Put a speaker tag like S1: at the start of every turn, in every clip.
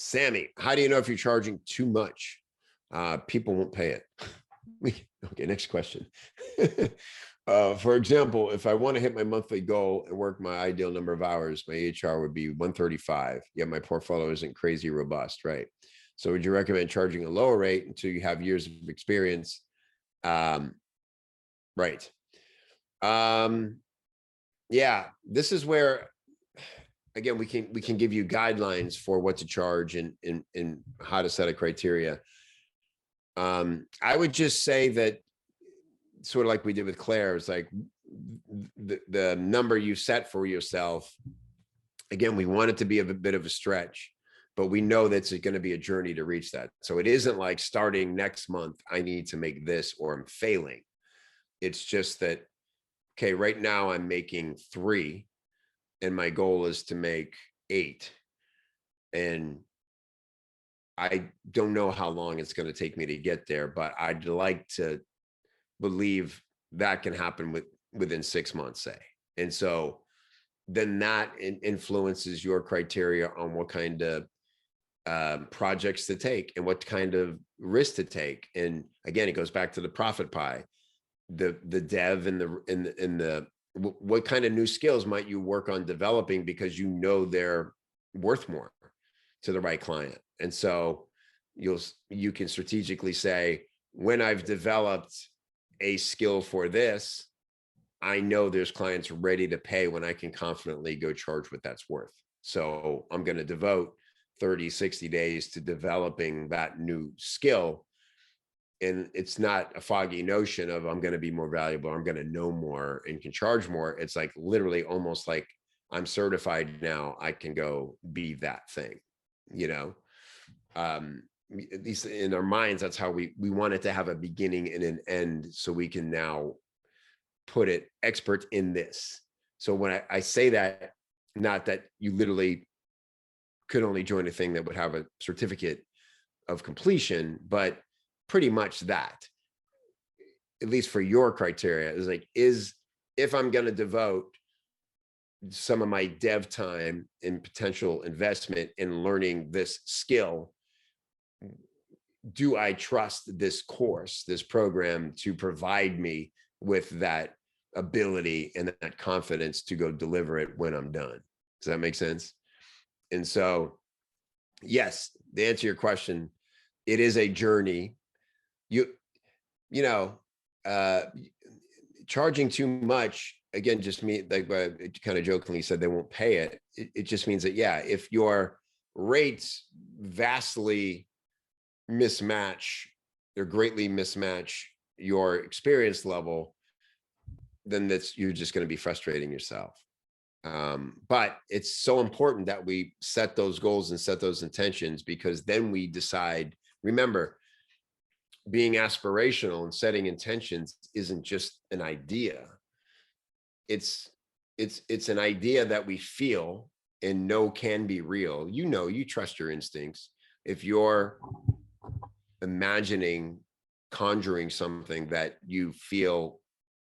S1: Sammy, how do you know if you're charging too much? People won't pay it. Okay, next question. For example, if I want to hit my monthly goal and work my ideal number of hours, my HR would be 135. Yet my portfolio isn't crazy robust, right? So would you recommend charging a lower rate until you have years of experience? Right. Yeah, this is where, again, we can give you guidelines for what to charge and how to set a criteria. I would just say that, sort of like we did with Claire, it's like the number you set for yourself. Again, we want it to be a bit of a stretch, but we know that it's going to be a journey to reach that. So it isn't like starting next month, I need to make this or I'm failing. It's just that, okay, right now I'm making 3 and my goal is to make 8. And I don't know how long it's going to take me to get there, but I'd like to believe that can happen within 6 months, say. And so then that influences your criteria on what kind of projects to take and what kind of risk to take. And again, it goes back to the profit pie, the dev and the what kind of new skills might you work on developing because you know they're worth more to the right client. And so you can strategically say, when I've developed a skill for this, I know there's clients ready to pay when I can confidently go charge what that's worth. So I'm going to devote 30, 60 days to developing that new skill. And it's not a foggy notion of I'm going to be more valuable, I'm going to know more and can charge more. It's like literally almost like I'm certified now, I can go be that thing, you know? At least in our minds, that's how we want it to have a beginning and an end, so we can now put it expert in this. So when I say that, not that you literally could only join a thing that would have a certificate of completion, but pretty much that, at least for your criteria, is like, if I'm going to devote some of my dev time and potential investment in learning this skill, do I trust this course, this program, to provide me with that ability and that confidence to go deliver it when I'm done? Does that make sense? And so, yes, to answer your question, it is a journey. You know, charging too much, again, just mean, like kind of jokingly said, they won't pay it. It just means that, yeah, if your rates vastly mismatch or greatly mismatch your experience level, then you're just going to be frustrating yourself. But it's so important that we set those goals and set those intentions, because then we decide. Remember, being aspirational and setting intentions isn't just an idea. It's an idea that we feel and know can be real. You know, you trust your instincts. If you're imagining, conjuring something that you feel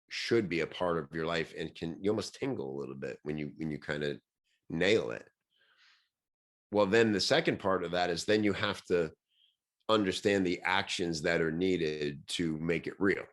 S1: should be a part of your life, and you almost tingle a little bit when you kind of nail it. Well, then the second part of that is then you have to understand the actions that are needed to make it real.